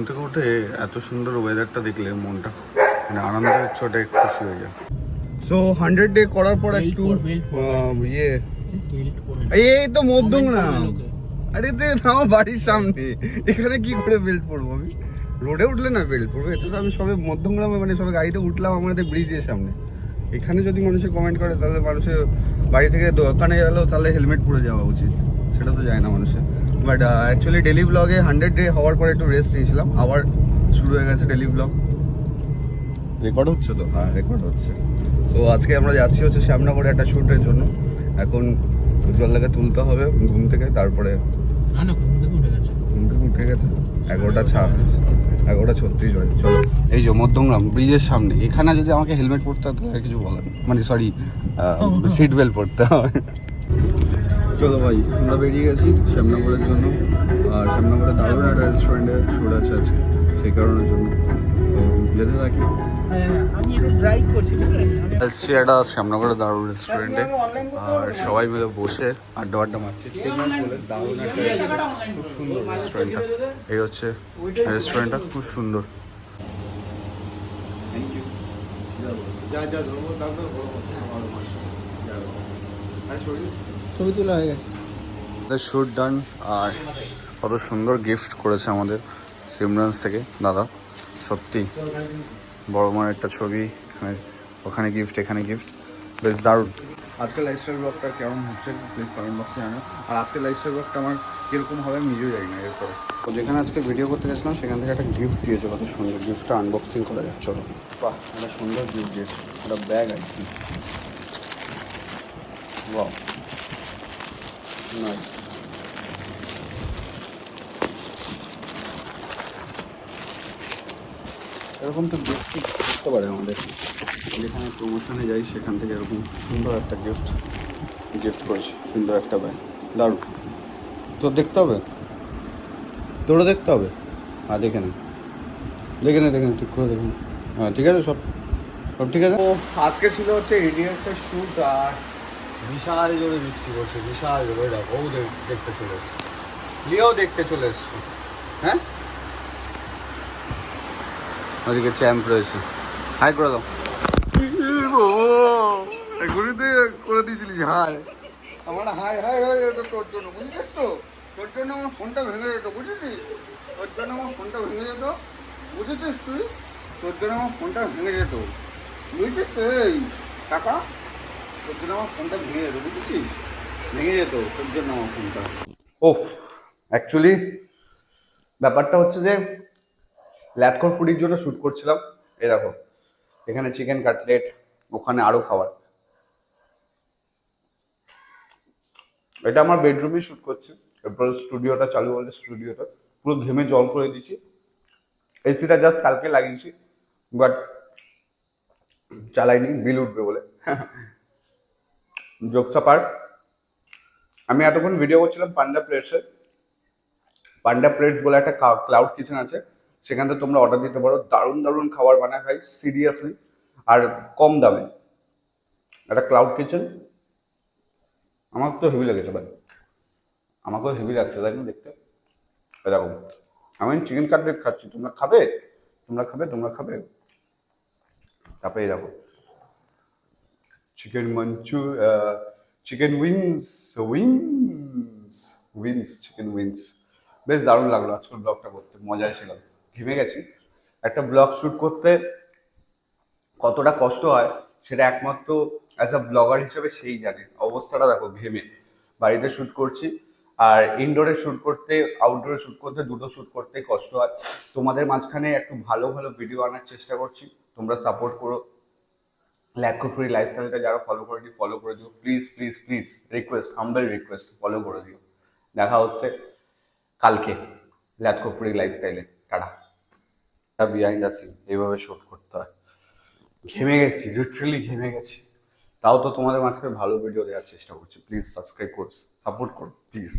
থেকে উঠে এত সুন্দর ওয়েদারটা দেখলে মনটা মানে আনন্দের চোটে খুশি হয়ে যায়। সো 100 ডে করার পর একটু ইয়ে এই তো মধ্যমগ্রাম, আরে তো আমার বাড়ির সামনে, এখানে কি করে বেল্ট পরবো আমি? রোডে উঠলে না বেল্ট পরবো, এত তো আমি সবে মধ্যমগ্রামে মানে সবে গাড়িতে উঠলাম আমাদের ব্রিজের সামনে। এখানে যদি মানুষে কমেন্ট করে তাহলে মানুষের বাড়ি থেকে দোকানে গেলেও তাহলে হেলমেট পরে যাওয়া উচিত, সেটা তো যায় না মানুষের। বাট অ্যাকচুয়ালি ডেলি ব্লগে 100 ডে হওয়ার পরে একটু রেস্ট নিয়েছিলাম, আবার শুরু হয়ে গেছে ডেলি ব্লগ। রেকর্ড হচ্ছে তো? হ্যাঁ রেকর্ড হচ্ছে। তো আজকে আমরা যাচ্ছি হচ্ছে শ্যামনগরে একটা শ্যুটের জন্য। এখন জল লাগে তুলতে হবে ঘুম থেকে, তারপরে ঘুম থেকে উঠে গেছে 11:36 হয়। চলো এই যে মধ্যমগ্রাম ব্রিজের সামনে, এখানে যদি আমাকে হেলমেট পরতে হয় তাহলে কিছু বলার মানে সরি সিট বেল্ট পরতে হবে। চলো ভাই আমরা বেরিয়ে গেছি শ্যামনগরের জন্য, আর শ্যামনগরে দারুণ একটা রেস্টুরেন্টে শ্যুট আছে আজকে, সেই কারণের জন্য তো যেতে থাকি। এসছি একটা শ্যামনগরের দারুণ রেস্টুরেন্টে, আর সবাই মিলে বসে আড্ডা মারছি। দারুণ একটা খুব সুন্দর রেস্টুরেন্টটা, এই হচ্ছে রেস্টুরেন্টটা, খুব সুন্দর। ছবি তোলা হয়ে গেছে, শ্যুট ডান। আর কত সুন্দর গিফট করেছে আমাদের সিমরান্স থেকে দাদা, সত্যি বড় মার একটা ছবি, ওখানে গিফট এখানে গিফট, বেশ দারুণ। আজকের লাইফস্টাইল ব্লগটা কেমন হচ্ছে প্লিজ কমেন্ট বক্সে জানাও। আর আজকের লাইফস্টাইল ব্লগটা আমার কীরকম হবে আমি নিজেও জানি না। এরপরে তো যেখানে আজকে ভিডিও করতে গেছিলাম সেখান থেকে একটা গিফট দিয়েছে, কত সুন্দর। গিফটটা আনবক্সিং করা যাক, চলো। বাহ, একটা সুন্দর গিফট দিয়েছে, একটা ব্যাগ আছে। বাহ নাইস। এরকম তো গিফট করতে পারে আমাদের, যেখানে প্রমোশনে যাই সেখান থেকে এরকম সুন্দর একটা গিফট করেছে, সুন্দর একটা ব্যাগ, দারুণ। তোর দেখতে হবে, তোরও দেখতে হবে। হ্যাঁ দেখে নে ঠিক করে দেখে নে। হ্যাঁ ঠিক আছে, সব ঠিক আছে। ও আজকে ছিল হচ্ছে ইডিয়টসের শ্যুট, আর বিশাল জোরে বৃষ্টি করছে, বিশাল জোরে। দেখো দেখতে চলে এসছে, লিও দেখতে চলে এসছে। হ্যাঁ ওদিকে চ্যাম্প রয়েছে, হাই করে দাও। এখনই তুই করে দিয়েছিলিস হাই, আমার হাই হাই হয়ে যেত তোর জন্য, বুঝছিস তো? তোর জন্য আমার ফোনটা ভেঙে যেত, বুঝেছিস? তোর জন্য আমার ফোনটা ভেঙে যেত, বুঝেছিস তুই? তোর জন্য আমার ফোনটা ভেঙে যেত, বুঝেছিস তো? এই টাকা তোর জন্য আমার ফোনটা ভেঙে যেত, বুঝেছিস? ভেঙে যেত তোর জন্য আমার ফোনটা। ওফ, অ্যাকচুয়ালি ব্যাপারটা হচ্ছে যে ল্যাথকর ফুডির জন্য শ্যুট করছিলাম। এই দেখো এখানে চিকেন কাটলেট, ওখানে আরও খাবার। এটা আমার বেডরুমে শ্যুট করছি, এরপর স্টুডিওটা চালু হলে স্টুডিওটা পুরো ঘেমে জল করে দিচ্ছি। এসিটা জাস্ট কালকে লাগিয়েছি, বাট চালাইনি, বিল উঠবে বলে। জোকসা পার্ট। আমি এতক্ষণ ভিডিও করছিলাম পান্ডা প্লেটস বলে একটা ক্লাউড কিচেন আছে, সেখান থেকে তোমরা অর্ডার দিতে পারো। দারুণ দারুণ খাবার বানায় ভাই, সিরিয়াসলি, আর কম দামে। একটা ক্লাউড কিচেন, আমার তো হেভি লেগেছে ভাই, আমাকেও হেভি লাগছে তাই না দেখতে। এরকম আমি চিকেন কাটলেট খাচ্ছি, তোমরা খাবে? তারপরে এরকম চিকেন উইংস চিকেন উইংস। বেশ দারুণ লাগলো আজকের ব্লগটা করতে, মজা ছিল। ঘেমে গেছি। একটা ব্লগ শ্যুট করতে কতটা কষ্ট হয় সেটা একমাত্র অ্যাজ আ ব্লগার হিসেবে সেই জানে। অবস্থাটা দেখো, ঘেমে বাড়িতে শ্যুট করছি, আর ইনডোরে শ্যুট করতে আউটডোরে শ্যুট করতে দুটো শ্যুট করতে কষ্ট হয়। তোমাদের মাঝখানে একটু ভালো ভালো ভিডিও আনার চেষ্টা করছি, তোমরা সাপোর্ট করো। ল্যাথকো ফ্রি লাইফস্টাইলটা যারা ফলো করে দিও please request, humble request, follow করে দিও। দেখা হচ্ছে কালকে ল্যাথকো ফ্রি লাইফস্টাইলে। টাটা। বিহাইন্ড দ্য সিন এইভাবে শ্যুট করতে হয়। ঘেমে গেছি, লিটারালি ঘেমে গেছি, তাও তো তোমাদের মাঝখানে ভালো ভিডিও দেওয়ার চেষ্টা করছি। প্লিজ সাবস্ক্রাইব করো, সাপোর্ট করো প্লিজ।